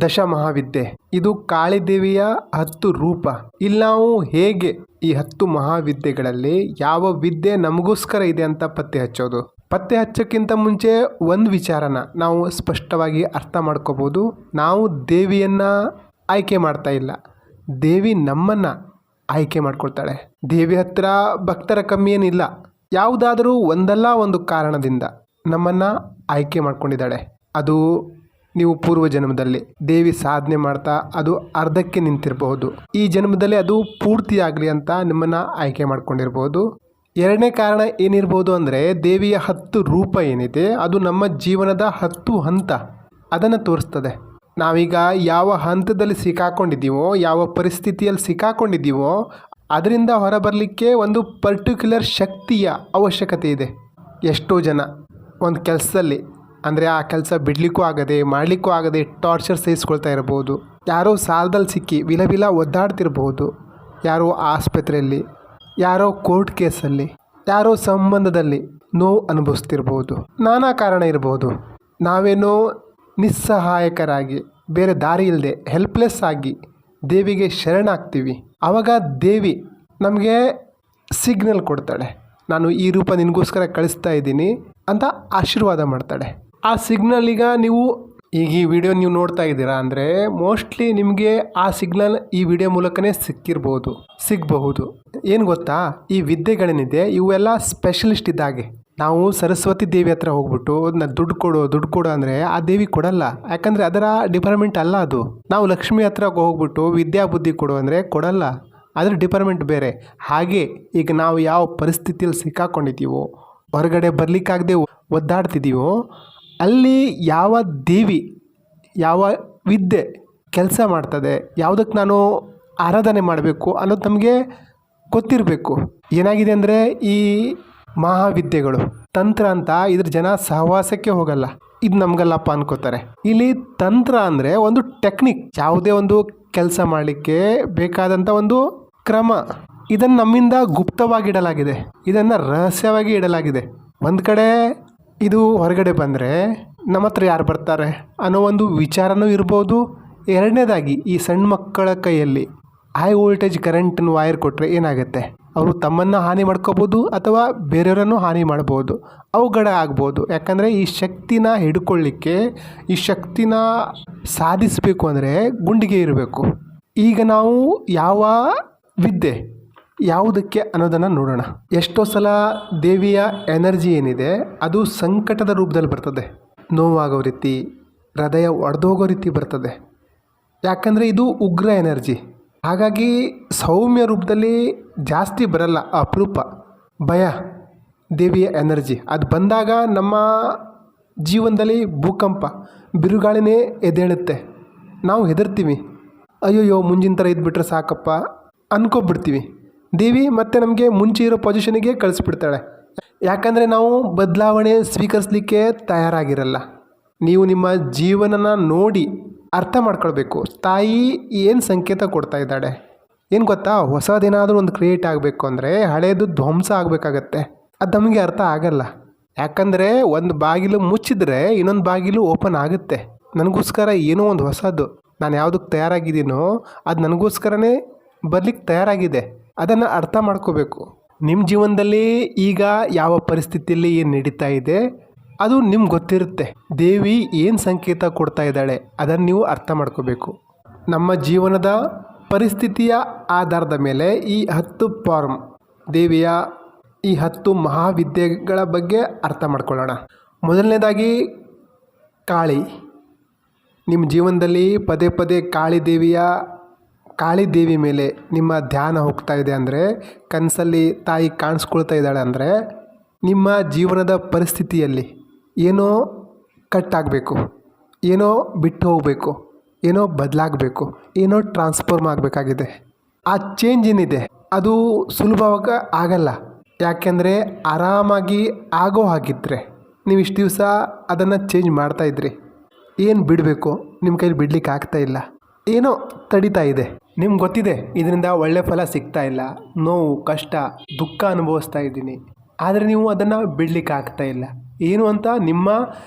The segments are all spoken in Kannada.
ದಶ ಮಹಾವಿದ್ಯೆ. ಇದು ಕಾಳಿದೇವಿಯ 10 ರೂಪ. ಇಲ್ಲಿ ನಾವು ಹೇಗೆ ಈ 10 ಮಹಾವಿದ್ಯೆಗಳಲ್ಲಿ ಯಾವ ವಿದ್ಯೆ ನಮಗೋಸ್ಕರ ಇದೆ ಅಂತ ಪತ್ತೆ ಹಚ್ಚೋದು. ಪತ್ತೆ ಹಚ್ಚೋಕ್ಕಿಂತ ಮುಂಚೆ ಒಂದು ವಿಚಾರನ ನಾವು ಸ್ಪಷ್ಟವಾಗಿ ಅರ್ಥ ಮಾಡ್ಕೋಬೋದು. ನಾವು ದೇವಿಯನ್ನು ಆಯ್ಕೆ ಮಾಡ್ತಾ ಇಲ್ಲ, ದೇವಿ ನಮ್ಮನ್ನು ಆಯ್ಕೆ ಮಾಡ್ಕೊಳ್ತಾಳೆ. ದೇವಿ ಹತ್ರ ಭಕ್ತರ ಕಮ್ಮಿ ಏನಿಲ್ಲ. ಯಾವುದಾದರೂ ಒಂದಲ್ಲ ಒಂದು ಕಾರಣದಿಂದ ನಮ್ಮನ್ನು ಆಯ್ಕೆ ಮಾಡ್ಕೊಂಡಿದ್ದಾಳೆ. ಅದು ನೀವು ಪೂರ್ವ ಜನ್ಮದಲ್ಲಿ ದೇವಿ ಸಾಧನೆ ಮಾಡ್ತಾ ಅದು ಅರ್ಧಕ್ಕೆ ನಿಂತಿರಬಹುದು. ಈ ಜನ್ಮದಲ್ಲಿ ಅದು ಪೂರ್ತಿಯಾಗಲಿ ಅಂತ ನಿಮ್ಮನ್ನು ಆಯ್ಕೆ ಮಾಡ್ಕೊಂಡಿರ್ಬೋದು. ಎರಡನೇ ಕಾರಣ ಏನಿರ್ಬೋದು ಅಂದರೆ ದೇವಿಯ 10 ರೂಪ ಏನಿದೆ ಅದು ನಮ್ಮ ಜೀವನದ 10 ಹಂತ ಅದನ್ನು ತೋರಿಸ್ತದೆ. ನಾವೀಗ ಯಾವ ಹಂತದಲ್ಲಿ ಸಿಕ್ಕಾಕೊಂಡಿದ್ದೀವೋ, ಯಾವ ಪರಿಸ್ಥಿತಿಯಲ್ಲಿ ಸಿಕ್ಕಾಕೊಂಡಿದ್ದೀವೋ ಅದರಿಂದ ಹೊರಬರಲಿಕ್ಕೆ ಒಂದು ಪರ್ಟಿಕ್ಯುಲರ್ ಶಕ್ತಿಯ ಅವಶ್ಯಕತೆ ಇದೆ. ಎಷ್ಟೋ ಜನ ಒಂದು ಕೆಲಸದಲ್ಲಿ ಅಂದರೆ ಆ ಕೆಲಸ ಬಿಡಲಿಕ್ಕೂ ಆಗದೆ ಮಾಡಲಿಕ್ಕೂ ಆಗದೆ ಟಾರ್ಚರ್ ಸಹಿಸ್ಕೊಳ್ತಾ ಇರ್ಬೋದು. ಯಾರೋ ಸಾಲದಲ್ಲಿ ಸಿಕ್ಕಿ ವಿಲ ಒದ್ದಾಡ್ತಿರ್ಬೋದು, ಯಾರೋ ಆಸ್ಪತ್ರೆಯಲ್ಲಿ, ಯಾರೋ ಕೋರ್ಟ್ ಕೇಸಲ್ಲಿ, ಯಾರೋ ಸಂಬಂಧದಲ್ಲಿ ನೋವು ಅನುಭವಿಸ್ತಿರ್ಬೋದು. ನಾನಾ ಕಾರಣ ಇರ್ಬೋದು. ನಾವೇನೋ ನಿಸ್ಸಹಾಯಕರಾಗಿ ಬೇರೆ ದಾರಿ ಇಲ್ಲದೆ ಹೆಲ್ಪ್ಲೆಸ್ ಆಗಿ ದೇವಿಗೆ ಶರಣಾಗ್ತೀವಿ. ಆವಾಗ ದೇವಿ ನಮಗೆ ಸಿಗ್ನಲ್ ಕೊಡ್ತಾಳೆ, ನಾನು ಈ ರೂಪ ನಿನಗೋಸ್ಕರ ಕಳಿಸ್ತಾ ಇದ್ದೀನಿ ಅಂತ ಆಶೀರ್ವಾದ ಮಾಡ್ತಾಳೆ. ಆ ಸಿಗ್ನಲ್ ಈಗ ಈ ವಿಡಿಯೋ ನೀವು ನೋಡ್ತಾ ಇದ್ದೀರಾ ಅಂದರೆ ಮೋಸ್ಟ್ಲಿ ನಿಮಗೆ ಆ ಸಿಗ್ನಲ್ ಈ ವಿಡಿಯೋ ಮೂಲಕನೇ ಸಿಗಬಹುದು. ಏನು ಗೊತ್ತಾ, ಈ ವಿದ್ಯೆಗಳೇನಿದೆ ಇವೆಲ್ಲ ಸ್ಪೆಷಲಿಸ್ಟ್ ಇದ್ದಾಗೆ. ನಾವು ಸರಸ್ವತಿ ದೇವಿ ಹತ್ರ ಹೋಗ್ಬಿಟ್ಟು ದುಡ್ಡು ಕೊಡು ಅಂದರೆ ಆ ದೇವಿ ಕೊಡಲ್ಲ, ಯಾಕಂದರೆ ಅದರ ಡಿಪಾರ್ಟ್ಮೆಂಟ್ ಅಲ್ಲ ಅದು. ನಾವು ಲಕ್ಷ್ಮಿ ಹತ್ರ ಹೋಗ್ಬಿಟ್ಟು ವಿದ್ಯಾ ಬುದ್ಧಿ ಕೊಡು ಅಂದರೆ ಕೊಡಲ್ಲ, ಅದರ ಡಿಪಾರ್ಟ್ಮೆಂಟ್ ಬೇರೆ. ಹಾಗೆ ಈಗ ನಾವು ಯಾವ ಪರಿಸ್ಥಿತಿಯಲ್ಲಿ ಸಿಕ್ಕಾಕೊಂಡಿದ್ದೀವೋ, ಹೊರಗಡೆ ಬರಲಿಕ್ಕಾಗದೆ ಒದ್ದಾಡ್ತಿದ್ದೀವೋ, ಅಲ್ಲಿ ಯಾವ ದೇವಿ ಯಾವ ವಿದ್ಯೆ ಕೆಲಸ ಮಾಡ್ತದೆ, ಯಾವುದಕ್ಕೆ ನಾನು ಆರಾಧನೆ ಮಾಡಬೇಕು ಅನ್ನೋದು ನಮಗೆ ಗೊತ್ತಿರಬೇಕು. ಏನಾಗಿದೆ ಅಂದರೆ ಈ ಮಹಾವಿದ್ಯೆಗಳು ತಂತ್ರ ಅಂತ ಇದ್ರ ಜನ ಸಹವಾಸಕ್ಕೆ ಹೋಗಲ್ಲ, ಇದು ನಮಗಲ್ಲಪ್ಪ ಅನ್ಕೋತಾರೆ. ಇಲ್ಲಿ ತಂತ್ರ ಅಂದರೆ ಒಂದು ಟೆಕ್ನಿಕ್, ಯಾವುದೇ ಒಂದು ಕೆಲಸ ಮಾಡಲಿಕ್ಕೆ ಬೇಕಾದಂಥ ಒಂದು ಕ್ರಮ. ಇದನ್ನು ನಮ್ಮಿಂದ ಗುಪ್ತವಾಗಿಡಲಾಗಿದೆ, ಇದನ್ನು ರಹಸ್ಯವಾಗಿ ಇಡಲಾಗಿದೆ. ಒಂದು ಕಡೆ ಇದು ಹೊರಗಡೆ ಬಂದರೆ ನಮ್ಮ ಹತ್ರ ಯಾರು ಬರ್ತಾರೆ ಅನ್ನೋ ಒಂದು ವಿಚಾರನೂ ಇರ್ಬೋದು. ಎರಡನೇದಾಗಿ ಈ ಸಣ್ಣ ಮಕ್ಕಳ ಕೈಯಲ್ಲಿ ಹೈ ವೋಲ್ಟೇಜ್ ಕರೆಂಟನ್ನು ವೈರ್ ಕೊಟ್ಟರೆ ಏನಾಗುತ್ತೆ, ಅವರು ತಮ್ಮನ್ನು ಹಾನಿ ಮಾಡ್ಕೋಬೋದು ಅಥವಾ ಬೇರೆಯವರನ್ನು ಹಾನಿ ಮಾಡ್ಬೋದು, ಅವಘಡ ಆಗ್ಬೋದು. ಯಾಕಂದರೆ ಈ ಶಕ್ತಿನ ಹಿಡ್ಕೊಳ್ಳಿಕ್ಕೆ, ಈ ಶಕ್ತಿನ ಸಾಧಿಸಬೇಕು ಅಂದರೆ ಗುಂಡಿಗೆ ಇರಬೇಕು. ಈಗ ನಾವು ಯಾವ ವಿದ್ಯೆ ಯಾವುದಕ್ಕೆ ಅನ್ನೋದನ್ನು ನೋಡೋಣ. ಎಷ್ಟೋ ಸಲ ದೇವಿಯ ಎನರ್ಜಿ ಏನಿದೆ ಅದು ಸಂಕಟದ ರೂಪದಲ್ಲಿ ಬರ್ತದೆ, ನೋವಾಗೋ ರೀತಿ, ಹೃದಯ ಒಡೆದೋಗೋ ರೀತಿ ಬರ್ತದೆ. ಯಾಕಂದರೆ ಇದು ಉಗ್ರ ಎನರ್ಜಿ. ಹಾಗಾಗಿ ಸೌಮ್ಯ ರೂಪದಲ್ಲಿ ಜಾಸ್ತಿ ಬರಲ್ಲ, ಅಪರೂಪ. ಭಯ ದೇವಿಯ ಎನರ್ಜಿ ಅದು ಬಂದಾಗ ನಮ್ಮ ಜೀವನದಲ್ಲಿ ಭೂಕಂಪ, ಬಿರುಗಾಳಿನೇ ಎದ್ದೇಳುತ್ತೆ. ನಾವು ಹೆದರ್ತೀವಿ, ಅಯ್ಯೋಯ್ಯೋ ಮುಂಜಿನ ಥರ ಇದ್ಬಿಟ್ರೆ ಸಾಕಪ್ಪ ಅನ್ಕೊಬಿಡ್ತೀವಿ. ದೇವಿ ಮತ್ತೆ ನಮಗೆ ಮುಂಚೆ ಇರೋ ಪೊಸಿಷನಿಗೆ ಕಳಿಸ್ಬಿಡ್ತಾಳೆ. ಯಾಕಂದರೆ ನಾವು ಬದಲಾವಣೆ ಸ್ವೀಕರಿಸಲಿಕ್ಕೆ ತಯಾರಾಗಿರಲ್ಲ. ನೀವು ನಿಮ್ಮ ಜೀವನನ ನೋಡಿ ಅರ್ಥ ಮಾಡ್ಕೊಳ್ಬೇಕು, ತಾಯಿ ಏನು ಸಂಕೇತ ಕೊಡ್ತಾ ಇದ್ದಾಳೆ. ಏನು ಗೊತ್ತಾ, ಹೊಸದೇನಾದರೂ ಒಂದು ಕ್ರಿಯೇಟ್ ಆಗಬೇಕು ಅಂದರೆ ಹಳೇದು ಧ್ವಂಸ ಆಗಬೇಕಾಗತ್ತೆ. ಅದು ನಮಗೆ ಅರ್ಥ ಆಗಲ್ಲ. ಯಾಕಂದರೆ ಒಂದು ಬಾಗಿಲು ಮುಚ್ಚಿದ್ರೆ ಇನ್ನೊಂದು ಬಾಗಿಲು ಓಪನ್ ಆಗುತ್ತೆ. ನನಗೋಸ್ಕರ ಏನೋ ಒಂದು ಹೊಸದು, ನಾನು ಯಾವುದಕ್ಕೆ ತಯಾರಾಗಿದ್ದೀನೋ ಅದು ನನಗೋಸ್ಕರನೇ ಬರಲಿಕ್ಕೆ ತಯಾರಾಗಿದೆ. ಅದನ್ನು ಅರ್ಥ ಮಾಡ್ಕೋಬೇಕು. ನಿಮ್ಮ ಜೀವನದಲ್ಲಿ ಈಗ ಯಾವ ಪರಿಸ್ಥಿತಿಯಲ್ಲಿ ಏನು ನಡೀತಾ ಇದೆ ಅದು ನಿಮ್ಗೆ ಗೊತ್ತಿರುತ್ತೆ. ದೇವಿ ಏನು ಸಂಕೇತ ಕೊಡ್ತಾ ಇದ್ದಾಳೆ ಅದನ್ನು ನೀವು ಅರ್ಥ ಮಾಡ್ಕೋಬೇಕು. ನಮ್ಮ ಜೀವನದ ಪರಿಸ್ಥಿತಿಯ ಆಧಾರದ ಮೇಲೆ ಈ 10 ಫಾರ್ಮ್ ದೇವಿಯ ಈ 10 ಮಹಾವಿದ್ಯೆಗಳ ಬಗ್ಗೆ ಅರ್ಥ ಮಾಡ್ಕೊಳ್ಳೋಣ. ಮೊದಲನೇದಾಗಿ ಕಾಳಿ. ನಿಮ್ಮ ಜೀವನದಲ್ಲಿ ಪದೇ ಪದೇ ಕಾಳಿ ದೇವಿ ಮೇಲೆ ನಿಮ್ಮ ಧ್ಯಾನ ಹೋಗ್ತಾ ಇದೆ ಅಂದರೆ, ಕನಸಲ್ಲಿ ತಾಯಿ ಕಾಣಿಸ್ಕೊಳ್ತಾ ಇದ್ದಾಳೆ ಅಂದರೆ, ನಿಮ್ಮ ಜೀವನದ ಪರಿಸ್ಥಿತಿಯಲ್ಲಿ ಏನೋ ಕಟ್ಟಾಗಬೇಕು, ಏನೋ ಬಿಟ್ಟು ಹೋಗಬೇಕು, ಏನೋ ಬದಲಾಗಬೇಕು, ಏನೋ ಟ್ರಾನ್ಸ್ಫಾರ್ಮ್ ಆಗಬೇಕಾಗಿದೆ. ಆ ಚೇಂಜ್ ಏನಿದೆ ಅದು ಸುಲಭವಾಗಿ ಆಗಲ್ಲ. ಯಾಕೆಂದರೆ ಆರಾಮಾಗಿ ಆಗೋ ಹಾಗಿದ್ದರೆ ನೀವು ಇಷ್ಟು ದಿವಸ ಅದನ್ನು ಚೇಂಜ್ ಮಾಡ್ತಾಯಿದ್ರಿ. ಏನು ಬಿಡಬೇಕು ನಿಮ್ಮ ಕೈಲಿ ಬಿಡ್ಲಿಕ್ಕೆ ಆಗ್ತಾಯಿಲ್ಲ, ಏನೋ ತಡೀತಾ ಇದೆ. ನಿಮ್ಗೆ ಗೊತ್ತಿದೆ ಇದರಿಂದ ಒಳ್ಳೆ ಫಲ ಸಿಗ್ತಾ ಇಲ್ಲ, ನೋವು ಕಷ್ಟ ದುಃಖ ಅನುಭವಿಸ್ತಾ ಇದ್ದೀನಿ, ಆದರೆ ನೀವು ಅದನ್ನು ಬಿಡಲಿಕ್ಕೆ ಆಗ್ತಾಯಿಲ್ಲ. ಏನು ಅಂತ ನಿಮ್ಮ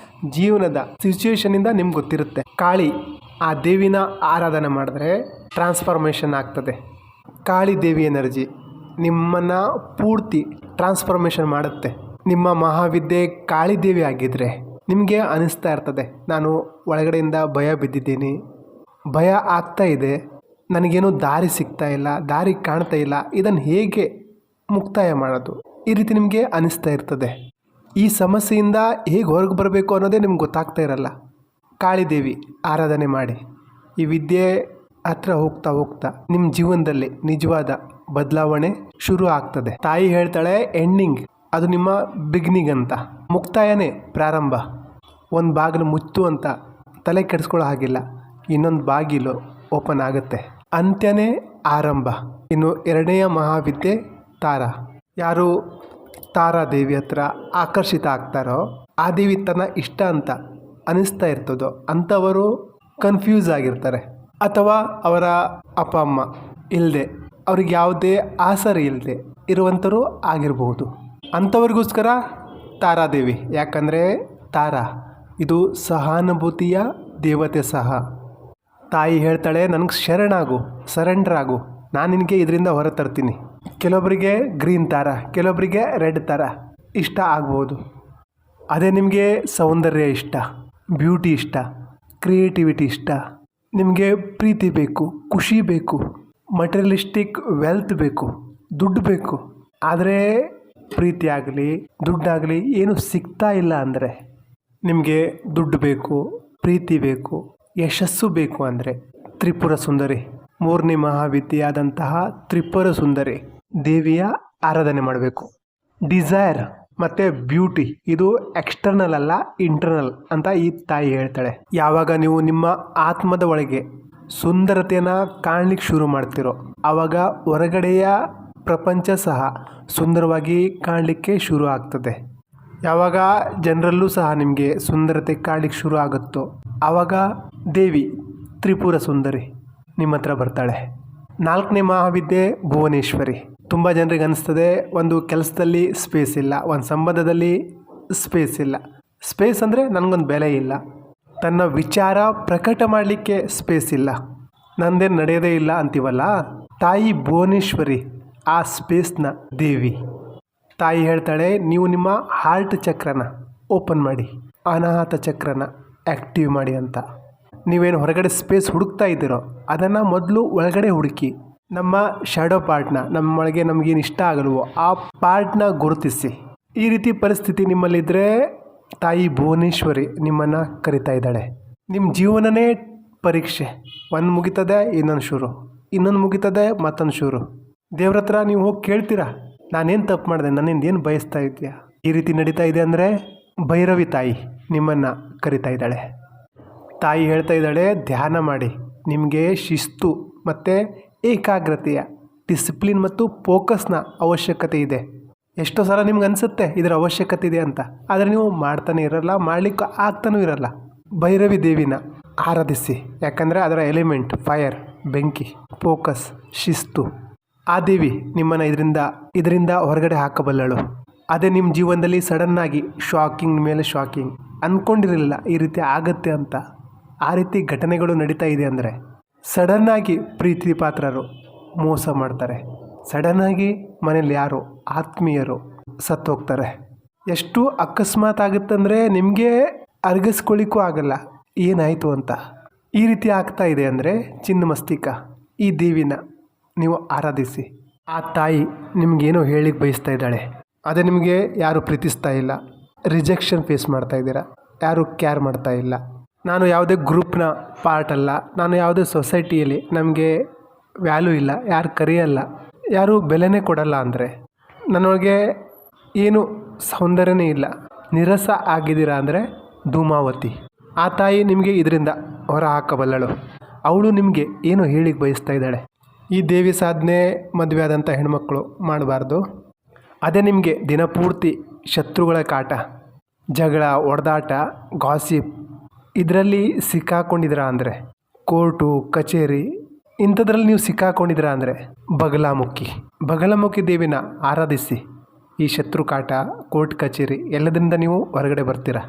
ಜೀವನದ ಸಿಚುವೇಶನಿಂದ ನಿಮ್ಗೆ ಗೊತ್ತಿರುತ್ತೆ. ಕಾಳಿ ಆ ದೇವಿನ ಆರಾಧನೆ ಮಾಡಿದ್ರೆ ಟ್ರಾನ್ಸ್ಫಾರ್ಮೇಷನ್ ಆಗ್ತದೆ. ಕಾಳಿ ದೇವಿ ಎನರ್ಜಿ ನಿಮ್ಮನ್ನು ಪೂರ್ತಿ ಟ್ರಾನ್ಸ್ಫಾರ್ಮೇಷನ್ ಮಾಡುತ್ತೆ. ನಿಮ್ಮ ಮಹಾವಿದ್ಯೆ ಕಾಳಿ ದೇವಿ ಆಗಿದ್ದರೆ ನಿಮಗೆ ಅನಿಸ್ತಾ ಇರ್ತದೆ, ನಾನು ಒಳಗಡೆಯಿಂದ ಭಯ ಬಿದ್ದಿದ್ದೀನಿ, ಭಯ ಆಗ್ತಾ ಇದೆ, ನನಗೇನು ದಾರಿ ಸಿಗ್ತಾ ಇಲ್ಲ, ದಾರಿ ಕಾಣ್ತಾ ಇಲ್ಲ, ಇದನ್ನು ಹೇಗೆ ಮುಕ್ತಾಯ ಮಾಡೋದು, ಈ ರೀತಿ ನಿಮಗೆ ಅನಿಸ್ತಾ ಇರ್ತದೆ. ಈ ಸಮಸ್ಯೆಯಿಂದ ಹೇಗೆ ಹೊರಗೆ ಬರಬೇಕು ಅನ್ನೋದೇ ನಿಮ್ಗೆ ಗೊತ್ತಾಗ್ತಾ ಇರಲ್ಲ. ಕಾಳಿದೇವಿ ಆರಾಧನೆ ಮಾಡಿ ಈ ವಿದ್ಯೆ ಹತ್ರ ಹೋಗ್ತಾ ಹೋಗ್ತಾ ನಿಮ್ಮ ಜೀವನದಲ್ಲಿ ನಿಜವಾದ ಬದಲಾವಣೆ ಶುರು ಆಗ್ತದೆ. ತಾಯಿ ಹೇಳ್ತಾಳೆ ಎಂಡಿಂಗ್ ಅದು ನಿಮ್ಮ ಬಿಗಿನಿಂಗ್ ಅಂತ, ಮುಕ್ತಾಯನೇ ಪ್ರಾರಂಭ. ಒಂದು ಬಾಗಿಲು ಮುಚ್ಚು ಅಂತ ತಲೆ ಕೆಡಿಸ್ಕೊಳ್ಳೋ ಹಾಗಿಲ್ಲ, ಇನ್ನೊಂದು ಬಾಗಿಲು ಓಪನ್ ಆಗುತ್ತೆ. ಅಂತ್ಯನೇ ಆರಂಭ. ಇನ್ನು ಎರಡನೆಯ ಮಹಾವಿದ್ಯೆ ತಾರಾ. ಯಾರು ತಾರಾ ದೇವಿ ಹತ್ರ ಆಕರ್ಷಿತ ಆಗ್ತಾರೋ, ಆ ದೇವಿ ತನ್ನ ಇಷ್ಟ ಅಂತ ಅನಿಸ್ತಾ ಇರ್ತದೋ ಅಂಥವರು ಕನ್ಫ್ಯೂಸ್ ಆಗಿರ್ತಾರೆ, ಅಥವಾ ಅವರ ಅಪ್ಪ ಅಮ್ಮ ಇಲ್ಲದೆ ಅವ್ರಿಗೆ ಯಾವುದೇ ಆಸರೆ ಇಲ್ಲದೆ ಇರುವಂಥವ್ರು ಆಗಿರಬಹುದು. ಅಂಥವ್ರಿಗೋಸ್ಕರ ತಾರಾದೇವಿ. ಯಾಕಂದರೆ ತಾರಾ ಇದು ಸಹಾನುಭೂತಿಯ ದೇವತೆ ಸಹ. ತಾಯಿ ಹೇಳ್ತಾಳೆ, ನನಗೆ ಶರಣಾಗು, ಸರೆಂಡರ್ ಆಗು, ನಾನು ನಿನಗೆ ಇದರಿಂದ ಹೊರ ತರ್ತೀನಿ. ಕೆಲವೊಬ್ಬರಿಗೆ ಗ್ರೀನ್ ತಾರ, ಕೆಲವೊಬ್ಬರಿಗೆ ರೆಡ್ ತಾರ ಇಷ್ಟ ಆಗ್ಬೋದು. ಅದೇ ನಿಮಗೆ ಸೌಂದರ್ಯ ಇಷ್ಟ, ಬ್ಯೂಟಿ ಇಷ್ಟ, ಕ್ರಿಯೇಟಿವಿಟಿ ಇಷ್ಟ, ನಿಮಗೆ ಪ್ರೀತಿ ಬೇಕು, ಖುಷಿ ಬೇಕು, ಮಟೀರಿಯಲಿಸ್ಟಿಕ್ ವೆಲ್ತ್ ಬೇಕು, ದುಡ್ಡು ಬೇಕು, ಆದರೆ ಪ್ರೀತಿ ಆಗಲಿ ದುಡ್ಡಾಗಲಿ ಏನು ಸಿಗ್ತಾ ಇಲ್ಲ ಅಂದರೆ, ನಿಮಗೆ ದುಡ್ಡು ಬೇಕು, ಪ್ರೀತಿ ಬೇಕು, ಯಶಸ್ಸು ಬೇಕು ಅಂದರೆ ತ್ರಿಪುರ ಸುಂದರಿ, ಮೂರನೇ ಮಹಾವಿದ್ಯೆ ಆದಂತಹ ತ್ರಿಪುರ ಸುಂದರಿ ದೇವಿಯ ಆರಾಧನೆ ಮಾಡಬೇಕು. ಡಿಸೈರ್ ಮತ್ತು ಬ್ಯೂಟಿ ಇದು ಎಕ್ಸ್ಟರ್ನಲ್ ಅಲ್ಲ, ಇಂಟರ್ನಲ್ ಅಂತ ಈ ತಾಯಿ ಹೇಳ್ತಾಳೆ. ಯಾವಾಗ ನೀವು ನಿಮ್ಮ ಆತ್ಮದ ಒಳಗೆ ಸುಂದರತೆಯನ್ನು ಕಾಣಲಿಕ್ಕೆ ಶುರು ಮಾಡ್ತಿರೋ ಆವಾಗ ಹೊರಗಡೆಯ ಪ್ರಪಂಚ ಸಹ ಸುಂದರವಾಗಿ ಕಾಣಲಿಕ್ಕೆ ಶುರು ಆಗ್ತದೆ. ಯಾವಾಗ ಜನರಲ್ಲೂ ಸಹ ನಿಮಗೆ ಸುಂದರತೆ ಕಾಣಲಿಕ್ಕೆ ಶುರು ಆಗುತ್ತೋ ಆವಾಗ ದೇವಿ ತ್ರಿಪುರ ಸುಂದರಿ ನಿಮ್ಮ ಹತ್ರ ಬರ್ತಾಳೆ. ನಾಲ್ಕನೇ ಮಹಾವಿದ್ಯೆ ಭುವನೇಶ್ವರಿ. ತುಂಬ ಜನರಿಗೆ ಅನಿಸ್ತದೆ ಒಂದು ಕೆಲಸದಲ್ಲಿ ಸ್ಪೇಸ್ ಇಲ್ಲ, ಒಂದು ಸಂಬಂಧದಲ್ಲಿ ಸ್ಪೇಸ್ ಇಲ್ಲ. ಸ್ಪೇಸ್ ಅಂದರೆ ನನಗೊಂದು ಬೆಲೆ ಇಲ್ಲ, ತನ್ನ ವಿಚಾರ ಪ್ರಕಟ ಮಾಡಲಿಕ್ಕೆ ಸ್ಪೇಸ್ ಇಲ್ಲ, ನಂದೇನು ನಡೆಯೋದೇ ಇಲ್ಲ ಅಂತೀವಲ್ಲ, ತಾಯಿ ಭುವನೇಶ್ವರಿ ಆ ಸ್ಪೇಸ್ನ ದೇವಿ. ತಾಯಿ ಹೇಳ್ತಾಳೆ, ನೀವು ನಿಮ್ಮ ಹಾರ್ಟ್ ಚಕ್ರನ ಓಪನ್ ಮಾಡಿ, ಅನಾಹತ ಚಕ್ರನ ಆ್ಯಕ್ಟಿವ್ ಮಾಡಿ ಅಂತ. ನೀವೇನು ಹೊರಗಡೆ ಸ್ಪೇಸ್ ಹುಡುಕ್ತಾ ಇದ್ದೀರೋ ಅದನ್ನು ಮೊದಲು ಒಳಗಡೆ ಹುಡುಕಿ. ನಮ್ಮ ಶ್ಯಾಡೋ ಪಾರ್ಟ್ನ, ನಮ್ಮೊಳಗೆ ನಮಗೇನು ಇಷ್ಟ ಆಗಲ್ವೋ ಆ ಪಾರ್ಟ್ನ ಗುರುತಿಸಿ. ಈ ರೀತಿ ಪರಿಸ್ಥಿತಿ ನಿಮ್ಮಲ್ಲಿದ್ದರೆ ತಾಯಿ ಭುವನೇಶ್ವರಿ ನಿಮ್ಮನ್ನು ಕರಿತಾ ಇದ್ದಾಳೆ. ನಿಮ್ಮ ಜೀವನನೇ ಪರೀಕ್ಷೆ. ಒಂದು ಮುಗಿತದೆ ಇನ್ನೊಂದು ಶುರು, ಇನ್ನೊಂದು ಮುಗಿತದೆ ಮತ್ತೊಂದು ಶುರು. ದೇವ್ರ ಹತ್ರ ನೀವು ಹೋಗಿ ಕೇಳ್ತೀರಾ, ನಾನೇನು ತಪ್ಪು ಮಾಡಿದೆ, ನನ್ನಿಂದ ಏನು ಬಯಸ್ತಾ ಇದೆಯಾ, ಈ ರೀತಿ ನಡೀತಾ ಇದೆ ಅಂದರೆ ಭೈರವಿ ತಾಯಿ ನಿಮ್ಮನ್ನು ಕರಿತಾ ಇದ್ದಾಳೆ. ತಾಯಿ ಹೇಳ್ತಾ ಇದ್ದಾಳೆ, ಧ್ಯಾನ ಮಾಡಿ. ನಿಮಗೆ ಶಿಸ್ತು ಮತ್ತು ಏಕಾಗ್ರತೆಯ ಡಿಸಿಪ್ಲಿನ್ ಮತ್ತು ಫೋಕಸ್ನ ಅವಶ್ಯಕತೆ ಇದೆ. ಎಷ್ಟೋ ಸಲ ನಿಮ್ಗೆ ಅನಿಸುತ್ತೆ ಇದರ ಅವಶ್ಯಕತೆ ಇದೆ ಅಂತ, ಆದರೆ ನೀವು ಮಾಡ್ತಾನೆ ಇರಲ್ಲ, ಮಾಡಲಿಕ್ಕೆ ಆಗ್ತಾನೂ ಇರಲ್ಲ. ಭೈರವಿ ದೇವಿನ ಆರಾಧಿಸಿ, ಯಾಕಂದರೆ ಅದರ ಎಲಿಮೆಂಟ್ ಫೈರ್, ಬೆಂಕಿ, ಫೋಕಸ್, ಶಿಸ್ತು. ಆ ದೇವಿ ನಿಮ್ಮನ್ನು ಇದರಿಂದ ಹೊರಗಡೆ ಹಾಕಬಲ್ಲಳು. ಅದೇ ನಿಮ್ಮ ಜೀವನದಲ್ಲಿ ಸಡನ್ನಾಗಿ ಶಾಕಿಂಗ್ ಮೇಲೆ ಶಾಕಿಂಗ್, ಅಂದ್ಕೊಂಡಿರಲಿಲ್ಲ ಈ ರೀತಿ ಆಗತ್ತೆ ಅಂತ, ಆ ರೀತಿ ಘಟನೆಗಳು ನಡೀತಾ ಇದೆ ಅಂದರೆ ಸಡನ್ನಾಗಿ ಪ್ರೀತಿ ಪಾತ್ರರು ಮೋಸ ಮಾಡ್ತಾರೆ, ಸಡನ್ನಾಗಿ ಮನೇಲಿ ಯಾರು ಆತ್ಮೀಯರು ಸತ್ತೋಗ್ತಾರೆ. ಎಷ್ಟು ಅಕಸ್ಮಾತ್ ಆಗುತ್ತಂದರೆ ನಿಮಗೆ ಅರ್ಗಿಸ್ಕೊಳ್ಳಿಕ್ಕೂ ಆಗಲ್ಲ ಏನಾಯಿತು ಅಂತ. ಈ ರೀತಿ ಆಗ್ತಾ ಇದೆ ಅಂದರೆ ಚಿನ್ನಮಸ್ತಿಕ ಈ ದೇವಿನ ನೀವು ಆರಾಧಿಸಿ. ಆ ತಾಯಿ ನಿಮಗೇನೋ ಹೇಳಿಕ್ಕೆ ಬಯಸ್ತಾ ಇದ್ದಾಳೆ. ಅದೇ ನಿಮಗೆ ಯಾರು ಪ್ರೀತಿಸ್ತಾ ಇಲ್ಲ, ರಿಜೆಕ್ಷನ್ ಫೇಸ್ ಮಾಡ್ತಾ ಇದ್ದೀರಾ, ಯಾರು ಕೇರ್ ಮಾಡ್ತಾ ಇಲ್ಲ, ನಾನು ಯಾವುದೇ ಗ್ರೂಪ್ನ ಪಾರ್ಟ್ ಅಲ್ಲ, ನಾನು ಯಾವುದೇ ಸೊಸೈಟಿಯಲ್ಲಿ ನಮಗೆ ವ್ಯಾಲ್ಯೂ ಇಲ್ಲ, ಯಾರು ಕರೆಯಲ್ಲ, ಯಾರು ಬೆಲೆನೇ ಕೊಡಲ್ಲ ಅಂದರೆ, ನನ್ನೊಳಗೆ ಏನು ಸೌಂದರ್ಯನೇ ಇಲ್ಲ, ನಿರಸ ಆಗಿದ್ದೀರಾ ಅಂದರೆ ಧೂಮಾವತಿ ಆ ತಾಯಿ ನಿಮಗೆ ಇದರಿಂದ ಹೊರ ಹಾಕಬಲ್ಲಳು. ಅವಳು ನಿಮಗೆ ಏನು ಹೇಳಿಕ್ಕೆ ಬಯಸ್ತಾ ಇದ್ದಾಳೆ. ಈ ದೇವಿ ಸಾಧನೆ ಮದುವೆ ಆದಂಥ ಹೆಣ್ಮಕ್ಳು ಮಾಡಬಾರ್ದು. ಅದೇ ನಿಮಗೆ ದಿನಪೂರ್ತಿ ಶತ್ರುಗಳ ಕಾಟ, ಜಗಳ, ಹೊಡೆದಾಟ, ಗಾಸಿಪ್ ಇದರಲ್ಲಿ ಸಿಕ್ಕಾಕೊಂಡಿದ್ದೀರಾ ಅಂದರೆ, ಕೋರ್ಟು ಕಚೇರಿ ಇಂಥದ್ರಲ್ಲಿ ನೀವು ಸಿಕ್ಕಾಕೊಂಡಿದ್ದೀರಾ ಅಂದರೆ ಬಗಲಾಮುಖಿ ದೇವಿನ ಆರಾಧಿಸಿ. ಈ ಶತ್ರು ಕಾಟ, ಕೋರ್ಟ್ ಕಚೇರಿ ಎಲ್ಲದರಿಂದ ನೀವು ಹೊರಗಡೆ ಬರ್ತೀರಾ.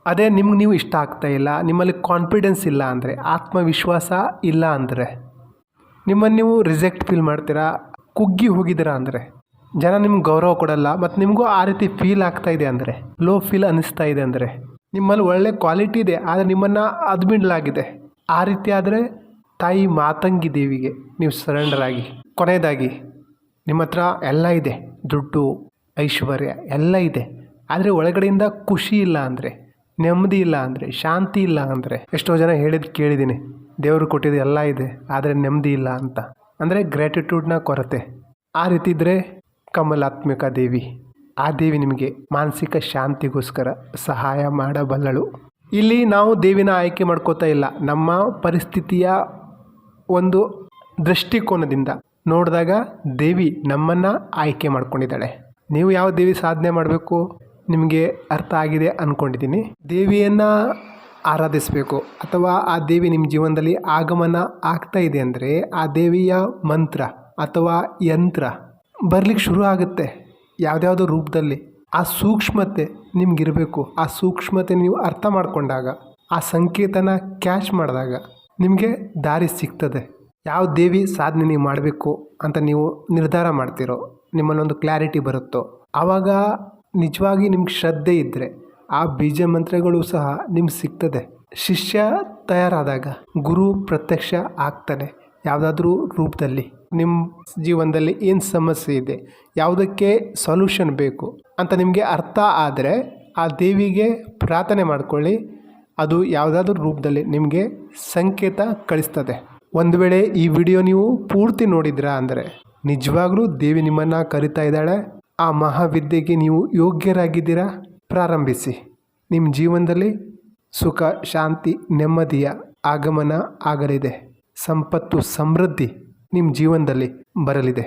ಅದೇ ನಿಮ್ಗೆ ನೀವು ಇಷ್ಟ ಆಗ್ತಾ ಇಲ್ಲ, ನಿಮ್ಮಲ್ಲಿ ಕಾನ್ಫಿಡೆನ್ಸ್ ಇಲ್ಲ ಅಂದರೆ, ಆತ್ಮವಿಶ್ವಾಸ ಇಲ್ಲ ಅಂದರೆ, ನಿಮ್ಮನ್ನು ನೀವು ರಿಜೆಕ್ಟ್ ಫೀಲ್ ಮಾಡ್ತೀರಾ, ಕುಗ್ಗಿ ಹೋಗಿದ್ದೀರಾ ಅಂದರೆ, ಜನ ನಿಮ್ಗೆ ಗೌರವ ಕೊಡಲ್ಲ ಮತ್ತು ನಿಮಗೂ ಆ ರೀತಿ ಫೀಲ್ ಆಗ್ತಾ ಇದೆ ಅಂದರೆ, ಲೋ ಫೀಲ್ ಅನ್ನಿಸ್ತಾ ಇದೆ ಅಂದರೆ, ನಿಮ್ಮಲ್ಲಿ ಒಳ್ಳೆ ಕ್ವಾಲಿಟಿ ಇದೆ ಆದರೆ ನಿಮ್ಮನ್ನು ಅದ್ಬಿಡಲಾಗಿದೆ, ಆ ರೀತಿ ಆದರೆ ತಾಯಿ ಮಾತಂಗಿ ದೇವಿಗೆ ನೀವು ಸರೆಂಡರ್ ಆಗಿ. ಕೊನೆಯದಾಗಿ ನಿಮ್ಮ ಹತ್ರ ಎಲ್ಲ ಇದೆ, ದುಡ್ಡು, ಐಶ್ವರ್ಯ ಎಲ್ಲ ಇದೆ, ಆದರೆ ಒಳಗಡೆಯಿಂದ ಖುಷಿ ಇಲ್ಲ ಅಂದರೆ, ನೆಮ್ಮದಿ ಇಲ್ಲ ಅಂದರೆ, ಶಾಂತಿ ಇಲ್ಲ ಅಂದರೆ, ಎಷ್ಟೋ ಜನ ಹೇಳಿದ್ದು ಕೇಳಿದ್ದೀನಿ, ದೇವರು ಕೊಟ್ಟಿದ್ದು ಎಲ್ಲ ಇದೆ ಆದರೆ ನೆಮ್ಮದಿ ಇಲ್ಲ ಅಂತ, ಅಂದರೆ ಗ್ರ್ಯಾಟಿಟ್ಯೂಡ್ನ ಕೊರತೆ. ಆ ರೀತಿ ಇದ್ದರೆ ಕಮಲಾತ್ಮಿಕ ದೇವಿ, ಆ ದೇವಿ ನಿಮಗೆ ಮಾನಸಿಕ ಶಾಂತಿಗೋಸ್ಕರ ಸಹಾಯ ಮಾಡಬಲ್ಲಳು. ಇಲ್ಲಿ ನಾವು ದೇವಿನ ಆಯ್ಕೆ ಮಾಡ್ಕೋತಾ ಇಲ್ಲ, ನಮ್ಮ ಪರಿಸ್ಥಿತಿಯ ಒಂದು ದೃಷ್ಟಿಕೋನದಿಂದ ನೋಡಿದಾಗ ದೇವಿ ನಮ್ಮನ್ನು ಆಯ್ಕೆ ಮಾಡ್ಕೊಂಡಿದ್ದಾಳೆ. ನೀವು ಯಾವ ದೇವಿ ಸಾಧನೆ ಮಾಡಬೇಕು ನಿಮಗೆ ಅರ್ಥ ಆಗಿದೆ ಅಂದ್ಕೊಂಡಿದ್ದೀನಿ. ದೇವಿಯನ್ನು ಆರಾಧಿಸಬೇಕು ಅಥವಾ ಆ ದೇವಿ ನಿಮ್ಮ ಜೀವನದಲ್ಲಿ ಆಗಮನ ಆಗ್ತಾ ಇದೆ ಅಂದರೆ ಆ ದೇವಿಯ ಮಂತ್ರ ಅಥವಾ ಯಂತ್ರ ಬರಲಿಕ್ಕೆ ಶುರು ಆಗುತ್ತೆ ಯಾವುದ್ಯಾವುದೋ ರೂಪದಲ್ಲಿ. ಆ ಸೂಕ್ಷ್ಮತೆ ನಿಮಗಿರಬೇಕು. ಆ ಸೂಕ್ಷ್ಮತೆ ನೀವು ಅರ್ಥ ಮಾಡಿಕೊಂಡಾಗ, ಆ ಸಂಕೇತನ ಕ್ಯಾಚ್ ಮಾಡಿದಾಗ ನಿಮಗೆ ದಾರಿ ಸಿಗ್ತದೆ. ಯಾವ ದೇವಿ ಸಾಧನೆ ನೀವು ಮಾಡಬೇಕು ಅಂತ ನೀವು ನಿರ್ಧಾರ ಮಾಡ್ತೀರೋ, ನಿಮ್ಮಲ್ಲೊಂದು ಕ್ಲಾರಿಟಿ ಬರುತ್ತೋ, ಆವಾಗ ನಿಜವಾಗಿ ನಿಮ್ಗೆ ಶ್ರದ್ಧೆ ಇದ್ದರೆ ಆ ಬೀಜ ಮಂತ್ರಗಳು ಸಹ ನಿಮ್ಗೆ ಸಿಗ್ತದೆ. ಶಿಷ್ಯ ತಯಾರಾದಾಗ ಗುರು ಪ್ರತ್ಯಕ್ಷ ಆಗ್ತಾನೆ ಯಾವುದಾದ್ರೂ ರೂಪದಲ್ಲಿ. ನಿಮ್ಮ ಜೀವನದಲ್ಲಿ ಏನು ಸಮಸ್ಯೆ ಇದೆ, ಯಾವುದಕ್ಕೆ ಸೊಲ್ಯೂಷನ್ ಬೇಕು ಅಂತ ನಿಮಗೆ ಅರ್ಥ ಆದರೆ ಆ ದೇವಿಗೆ ಪ್ರಾರ್ಥನೆ ಮಾಡ್ಕೊಳ್ಳಿ, ಅದು ಯಾವುದಾದ್ರೂ ರೂಪದಲ್ಲಿ ನಿಮಗೆ ಸಂಕೇತ ಕಳಿಸ್ತದೆ. ಒಂದು ವೇಳೆ ಈ ವಿಡಿಯೋ ನೀವು ಪೂರ್ತಿ ನೋಡಿದ್ರಾ ಅಂದರೆ ನಿಜವಾಗ್ಲೂ ದೇವಿ ನಿಮ್ಮನ್ನು ಕರಿತಾ ಇದ್ದಾಳೆ. ಆ ಮಹಾವಿದ್ಯೆಗೆ ನೀವು ಯೋಗ್ಯರಾಗಿದ್ದೀರಾ. ಪ್ರಾರಂಭಿಸಿ. ನಿಮ್ಮ ಜೀವನದಲ್ಲಿ ಸುಖ, ಶಾಂತಿ, ನೆಮ್ಮದಿಯ ಆಗಮನ ಆಗಲಿದೆ. ಸಂಪತ್ತು, ಸಮೃದ್ಧಿ ನಿಮ್ಮ ಜೀವನದಲ್ಲಿ ಬರಲಿದೆ.